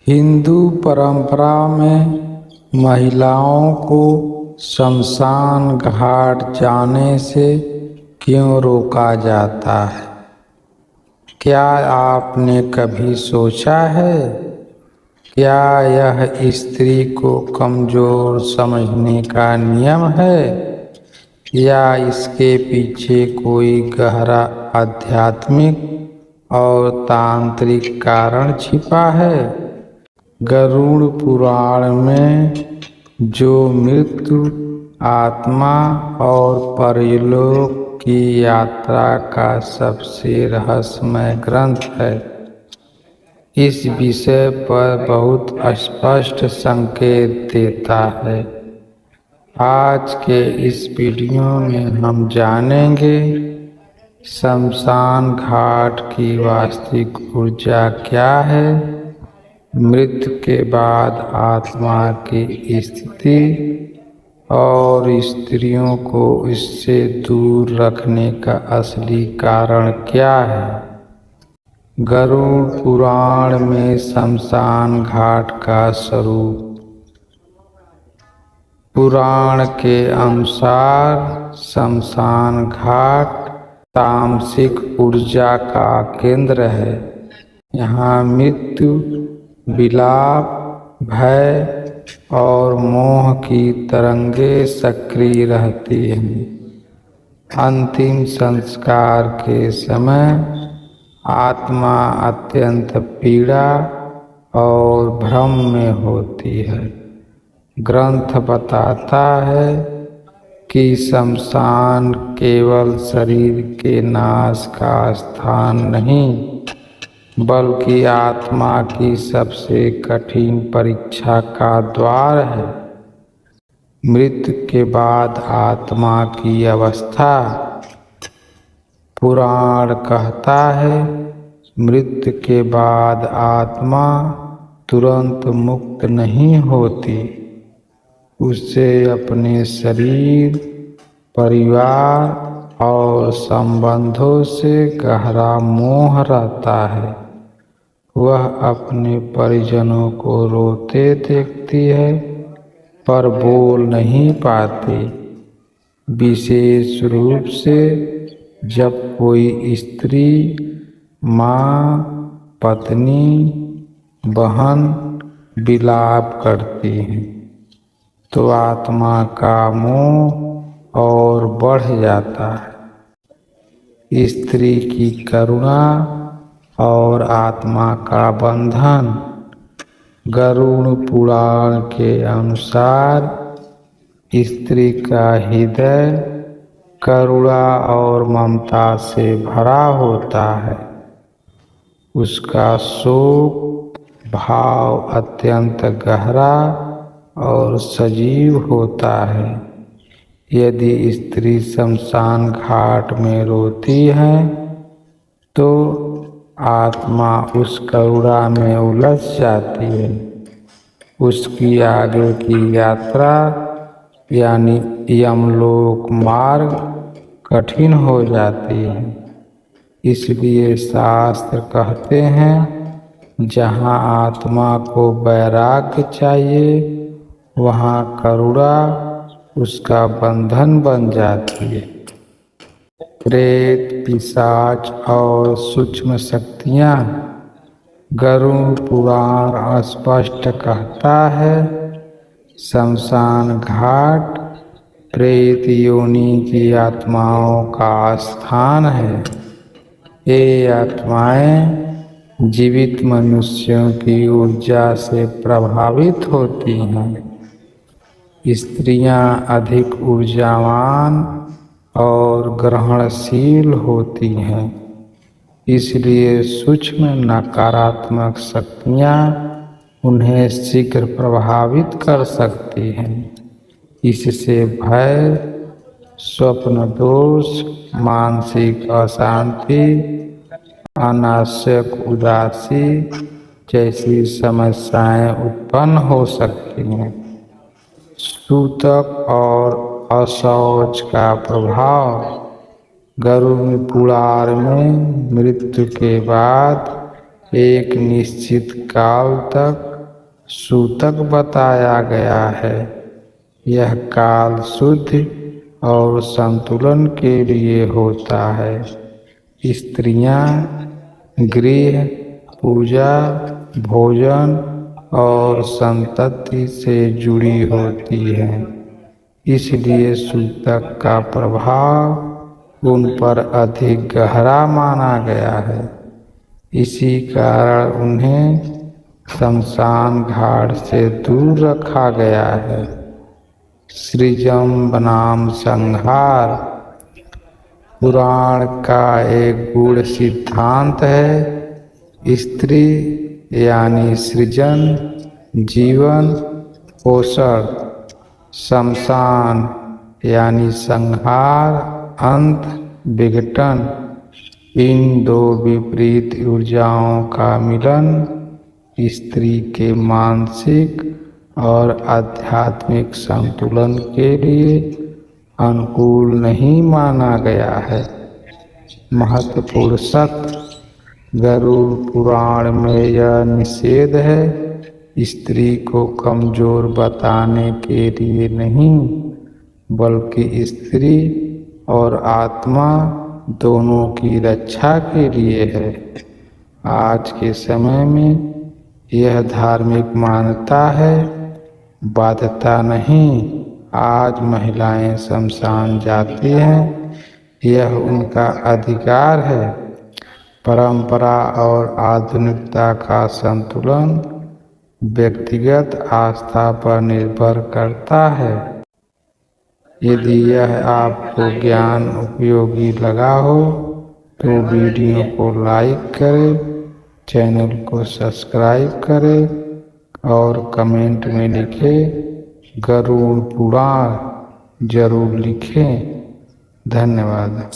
हिंदू परंपरा में महिलाओं को शमशान घाट जाने से क्यों रोका जाता है? क्या आपने कभी सोचा है? क्या यह स्त्री को कमजोर समझने का नियम है या इसके पीछे कोई गहरा आध्यात्मिक और तांत्रिक कारण छिपा है? गरुड़ पुराण में जो मृत्यु, आत्मा और परलोक की यात्रा का सबसे रहस्यमय ग्रंथ है, इस विषय पर बहुत स्पष्ट संकेत देता है। आज के इस वीडियो में हम जानेंगे शमशान घाट की वास्तविक ऊर्जा क्या है, मृत्यु के बाद आत्मा की स्थिति और स्त्रियों को इससे दूर रखने का असली कारण क्या है। गरुड़ पुराण में शमशान घाट का स्वरूप। पुराण के अनुसार शमशान घाट तामसिक ऊर्जा का केंद्र है। यहाँ मृत्यु, विलाप, भय और मोह की तरंगें सक्रिय रहती हैं। अंतिम संस्कार के समय आत्मा अत्यंत पीड़ा और भ्रम में होती है। ग्रंथ बताता है कि शमशान केवल शरीर के नाश का स्थान नहीं, बल्कि आत्मा की सबसे कठिन परीक्षा का द्वार है। मृत्यु के बाद आत्मा की अवस्था। पुराण कहता है, मृत्यु के बाद आत्मा तुरंत मुक्त नहीं होती। उसे अपने शरीर, परिवार और संबंधों से गहरा मोह रहता है। वह अपने परिजनों को रोते देखती है पर बोल नहीं पाती, विशेष रूप से जब कोई स्त्री, माँ, पत्नी, बहन विलाप करती है तो आत्मा का मोह और बढ़ जाता है। स्त्री की करुणा और आत्मा का बंधन। गरुड़ पुराण के अनुसार स्त्री का हृदय करुणा और ममता से भरा होता है। उसका शोक भाव अत्यंत गहरा और सजीव होता है। यदि स्त्री शमशान घाट में रोती है तो आत्मा उस करुणा में उलझ जाती है। उसकी आगे की यात्रा यानी यमलोक मार्ग कठिन हो जाती है। इसलिए शास्त्र कहते हैं, जहाँ आत्मा को वैराग्य चाहिए वहाँ करुणा उसका बंधन बन जाती है। प्रेत, पिशाच और सूक्ष्म शक्तियाँ। गरुड़ पुराण स्पष्ट कहता है, शमशान घाट प्रेत योनि की आत्माओं का स्थान है। ये आत्माएं जीवित मनुष्यों की ऊर्जा से प्रभावित होती हैं। स्त्रियां अधिक ऊर्जावान और ग्रहणशील होती हैं, इसलिए सूक्ष्म नकारात्मक शक्तियाँ उन्हें शीघ्र प्रभावित कर सकती हैं। इससे भय, स्वप्न दोष, मानसिक अशांति, अनावश्यक उदासी जैसी समस्याएं उत्पन्न हो सकती हैं। सूतक और अशौच का प्रभाव। गरुड़ पुराण में मृत्यु के बाद एक निश्चित काल तक सूतक बताया गया है। यह काल शुद्ध और संतुलन के लिए होता है। स्त्रियां गृह, पूजा, भोजन और संतति से जुड़ी होती हैं, इसलिए सूतक का प्रभाव उन पर अधिक गहरा माना गया है। इसी कारण उन्हें शमशान घाट से दूर रखा गया है। सृजन बनाम संहार पुराण का एक गूढ़ सिद्धांत है। स्त्री यानी सृजन, जीवन, पोषण, शमशान यानी संहार, अंत, विघटन। इन दो विपरीत ऊर्जाओं का मिलन स्त्री के मानसिक और आध्यात्मिक संतुलन के लिए अनुकूल नहीं माना गया है। महत्वपूर्ण सत्य गरुड़ पुराण में यह निषेध है, स्त्री को कमजोर बताने के लिए नहीं, बल्कि स्त्री और आत्मा दोनों की रक्षा के लिए है। आज के समय में यह धार्मिक मान्यता है, बाध्यता नहीं। आज महिलाएं शमशान जाती हैं, यह उनका अधिकार है। परंपरा और आधुनिकता का संतुलन व्यक्तिगत आस्था पर निर्भर करता है। यदि यह आपको ज्ञान उपयोगी लगा हो तो वीडियो को लाइक करें, चैनल को सब्सक्राइब करें और कमेंट में लिखें गरुड़ पुराण जरूर लिखें। धन्यवाद।